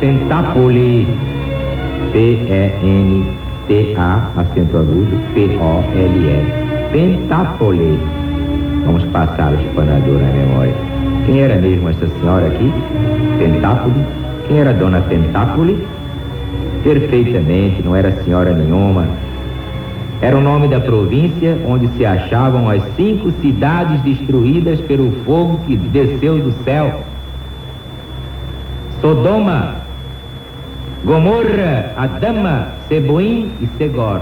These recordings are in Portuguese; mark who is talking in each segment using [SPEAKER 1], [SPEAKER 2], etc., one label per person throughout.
[SPEAKER 1] Pentápole, P-E-N-T-A, acento agudo, P-O-L-E, Pentápole. Vamos passar o espanador na memória. Quem era mesmo essa senhora aqui? Pentápole. Quem era Dona Pentápole? Perfeitamente, não era senhora nenhuma. Era o nome da província onde se achavam as 5 cidades destruídas pelo fogo que desceu do céu: Sodoma, Gomorra, Adama, Seboim e Segor.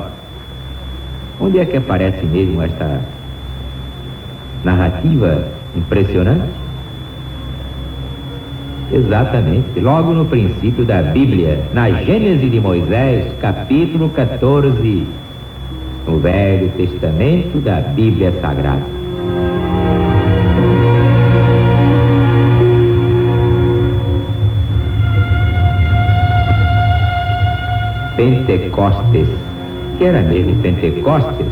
[SPEAKER 1] Onde é que aparece mesmo esta narrativa impressionante? Exatamente, logo no princípio da Bíblia, na Gênese de Moisés, capítulo 14, no Velho Testamento da Bíblia Sagrada. Pentecostes. Que era mesmo Pentecostes?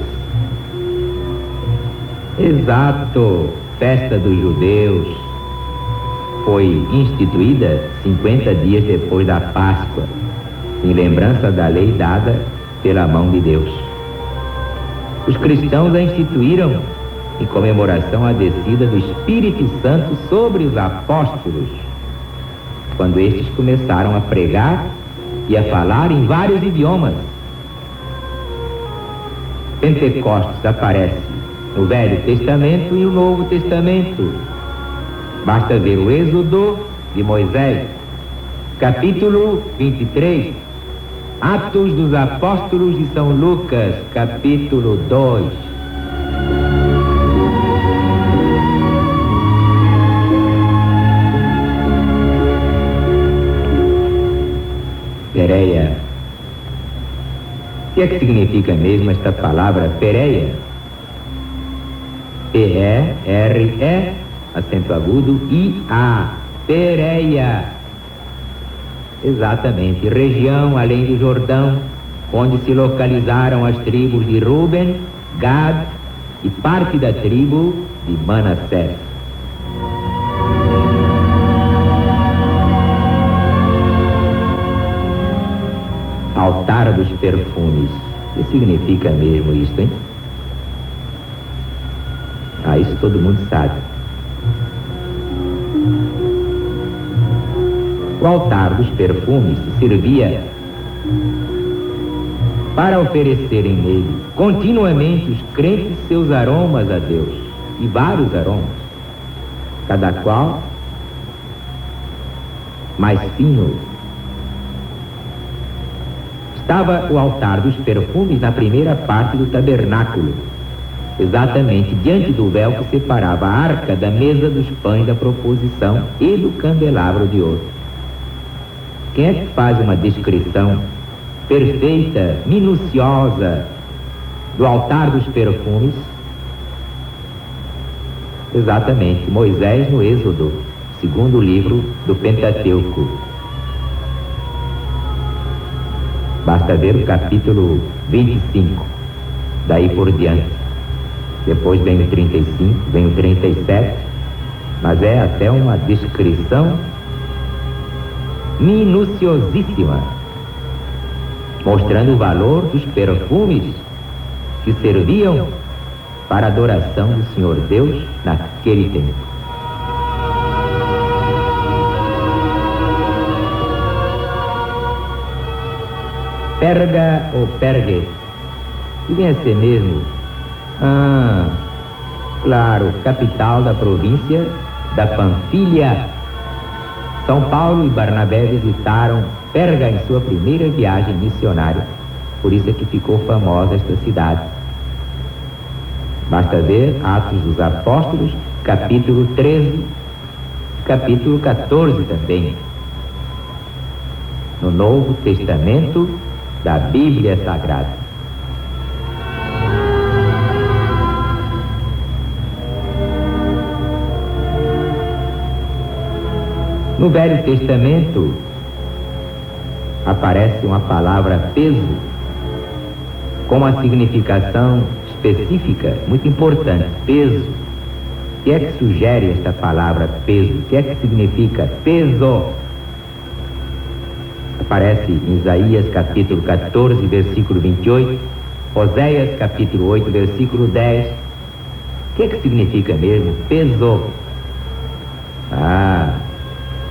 [SPEAKER 1] Exato, festa dos judeus. Foi instituída 50 dias depois da Páscoa, em lembrança da lei dada pela mão de Deus. Os cristãos a instituíram em comemoração à descida do Espírito Santo sobre os apóstolos, quando estes começaram a pregar e a falar em vários idiomas. Pentecostes aparece no Velho Testamento e no Novo Testamento. Basta ver o Êxodo de Moisés, capítulo 23, Atos dos Apóstolos de São Lucas, capítulo 2. Pérea. O que é que significa mesmo esta palavra Pérea? P-E-R-E, acento agudo, I-A, Pérea. Exatamente, região além do Jordão, onde se localizaram as tribos de Ruben, Gad e parte da tribo de Manassés. Altar dos perfumes. O que significa mesmo isso, hein? Isso todo mundo sabe. O altar dos perfumes servia para oferecerem nele continuamente os crentes seus aromas a Deus, e vários aromas, cada qual mais fino. Estava o altar dos perfumes na primeira parte do tabernáculo, exatamente diante do véu que separava a arca da mesa dos pães da proposição e do candelabro de ouro. Quem é que faz uma descrição perfeita, minuciosa do altar dos perfumes? Exatamente, Moisés no Êxodo, segundo livro do Pentateuco. Basta ver o capítulo 25, daí por diante. Depois vem o 35, vem o 37, mas é até uma descrição minuciosíssima, mostrando o valor dos perfumes que serviam para a adoração do Senhor Deus naquele tempo. Perga ou Pergue, que vem a ser mesmo? Claro, capital da província da Panfilha. São Paulo e Barnabé visitaram Perga em sua primeira viagem missionária, por isso é que ficou famosa esta cidade. Basta ver Atos dos Apóstolos, capítulo 13, capítulo 14 também, no Novo Testamento da Bíblia Sagrada. No Velho Testamento aparece uma palavra peso com uma significação específica muito importante. Peso. O que é que sugere esta palavra peso? O que é que significa peso? Aparece em Isaías capítulo 14, versículo 28, Oséias capítulo 8, versículo 10. O que significa mesmo? Pesou.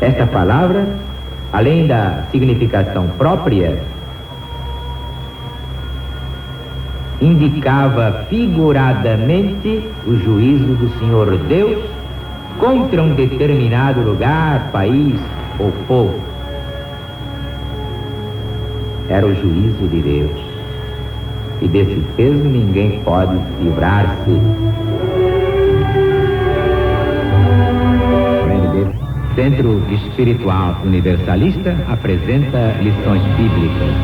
[SPEAKER 1] Esta palavra, além da significação própria, indicava figuradamente o juízo do Senhor Deus contra um determinado lugar, país ou povo. Era o juízo de Deus. E desse peso ninguém pode livrar-se. Centro Espiritual Universalista apresenta lições bíblicas.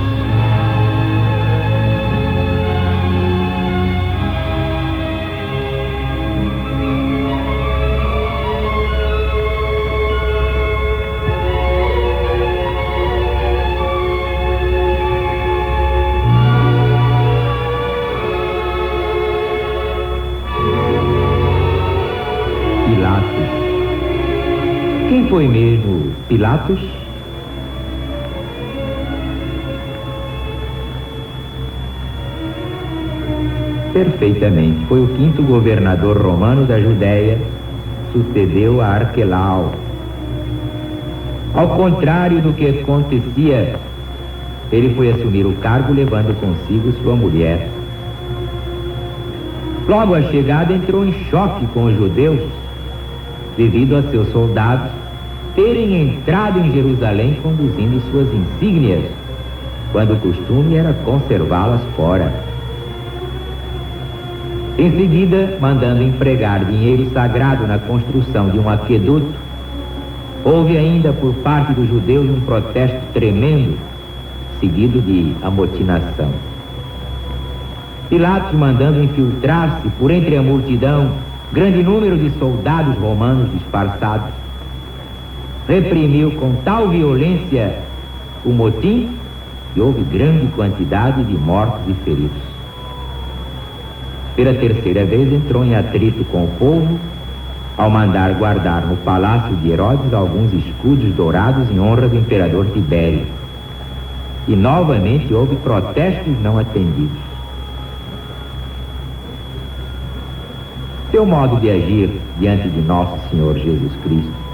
[SPEAKER 1] Quem foi mesmo Pilatos? Perfeitamente. Foi o 5º governador romano da Judéia, sucedeu a Arquelau. Ao contrário do que acontecia, ele foi assumir o cargo levando consigo sua mulher. Logo à chegada entrou em choque com os judeus, devido a seus soldados terem entrado em Jerusalém conduzindo suas insígnias, quando o costume era conservá-las fora. Em seguida, mandando empregar dinheiro sagrado na construção de um aqueduto, houve ainda por parte dos judeus um protesto tremendo, seguido de amotinação. Pilatos, mandando infiltrar-se por entre a multidão grande número de soldados romanos disfarçados, reprimiu com tal violência o motim que houve grande quantidade de mortos e feridos. Pela terceira vez entrou em atrito com o povo ao mandar guardar no palácio de Herodes alguns escudos dourados em honra do imperador Tibério. E novamente houve protestos não atendidos. Seu modo de agir diante de nosso Senhor Jesus Cristo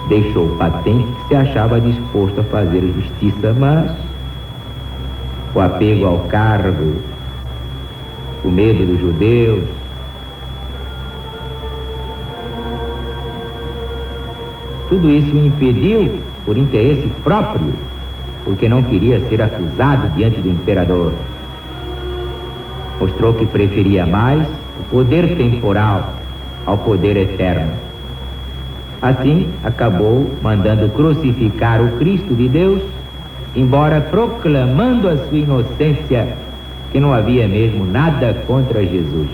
[SPEAKER 1] deixou patente que se achava disposto a fazer justiça, mas o apego ao cargo, o medo dos judeus, tudo isso o impediu por interesse próprio, porque não queria ser acusado diante do imperador. Mostrou que preferia mais o poder temporal ao poder eterno. Assim, acabou mandando crucificar o Cristo de Deus, embora proclamando a sua inocência, que não havia mesmo nada contra Jesus.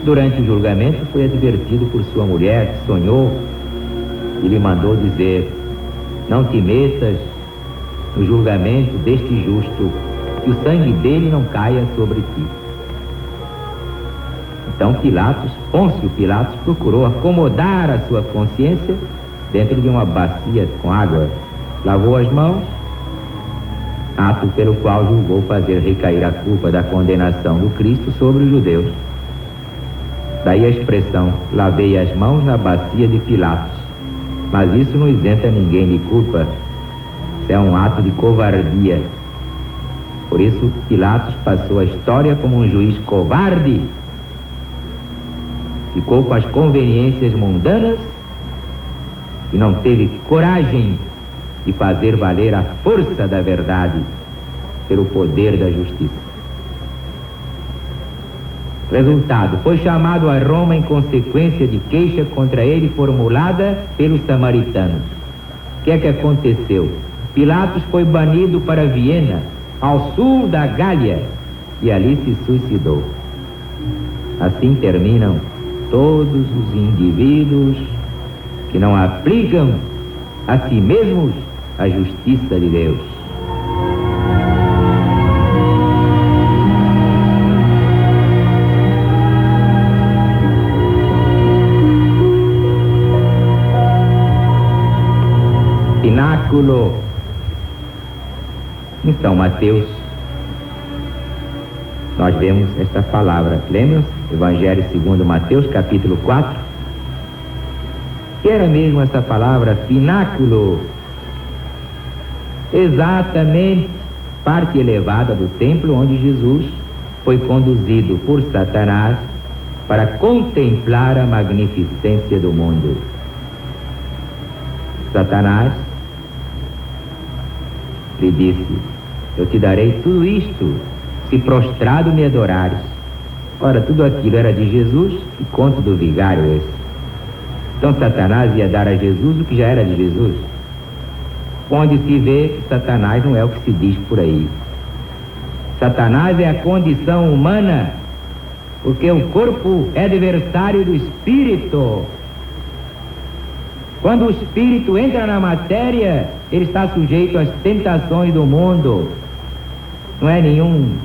[SPEAKER 1] Durante o julgamento foi advertido por sua mulher, que sonhou, e lhe mandou dizer: não te metas no julgamento deste justo, que o sangue dele não caia sobre ti. Então Pôncio Pilatos procurou acomodar a sua consciência dentro de uma bacia com água, lavou as mãos, ato pelo qual julgou fazer recair a culpa da condenação do Cristo sobre os judeus. Daí a expressão: lavei as mãos na bacia de Pilatos. Mas isso não isenta ninguém de culpa. Isso é um ato de covardia. Por isso, Pilatos passou a história como um juiz covarde. Ficou com as conveniências mundanas e não teve coragem de fazer valer a força da verdade pelo poder da justiça. Resultado: foi chamado a Roma em consequência de queixa contra ele formulada pelos samaritanos. O que é que aconteceu? Pilatos foi banido para Viena, ao sul da Gália, e ali se suicidou. Assim terminam todos os indivíduos que não aplicam a si mesmos a justiça de Deus. pináculo. Em São Mateus, nós vemos esta palavra. Lembram? Evangelho segundo Mateus, capítulo 4. Que era mesmo essa palavra, pináculo? Exatamente, parte elevada do templo onde Jesus foi conduzido por Satanás para contemplar a magnificência do mundo. Satanás lhe disse: eu te darei tudo isto, se prostrado me adorares. Ora, tudo aquilo era de Jesus, que conto do vigário esse. Então Satanás ia dar a Jesus o que já era de Jesus. Onde se vê que Satanás não é o que se diz por aí. Satanás é a condição humana, porque o corpo é adversário do espírito. Quando o espírito entra na matéria, ele está sujeito às tentações do mundo. Não é nenhum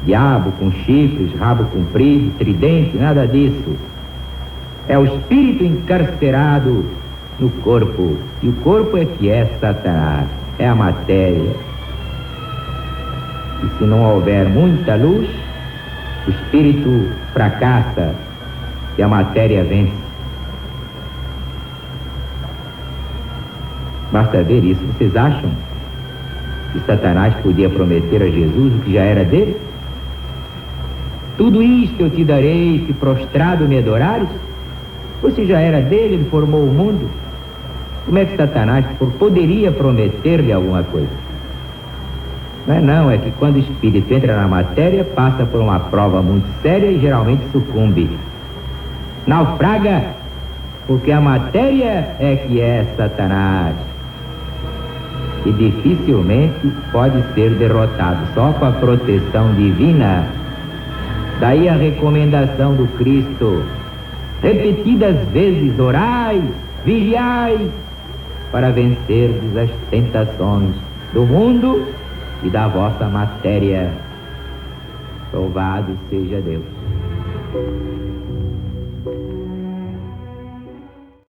[SPEAKER 1] diabo com chifres, rabo comprido, tridente, nada disso. É o espírito encarcerado no corpo. E o corpo é que é Satanás, é a matéria. E se não houver muita luz, o espírito fracassa e a matéria vence. Basta ver isso. Vocês acham que Satanás podia prometer a Jesus o que já era dele? Tudo isto eu te darei se prostrado me adorares? Você já era dele, ele formou o mundo. Como é que Satanás poderia prometer-lhe alguma coisa? Não, é que quando o espírito entra na matéria, passa por uma prova muito séria e geralmente sucumbe. Naufraga, porque a matéria é que é Satanás. E dificilmente pode ser derrotado, só com a proteção divina. Daí a recomendação do Cristo: repetidas vezes orai, vigiai, para vencerdes as tentações do mundo e da vossa matéria. Louvado seja Deus.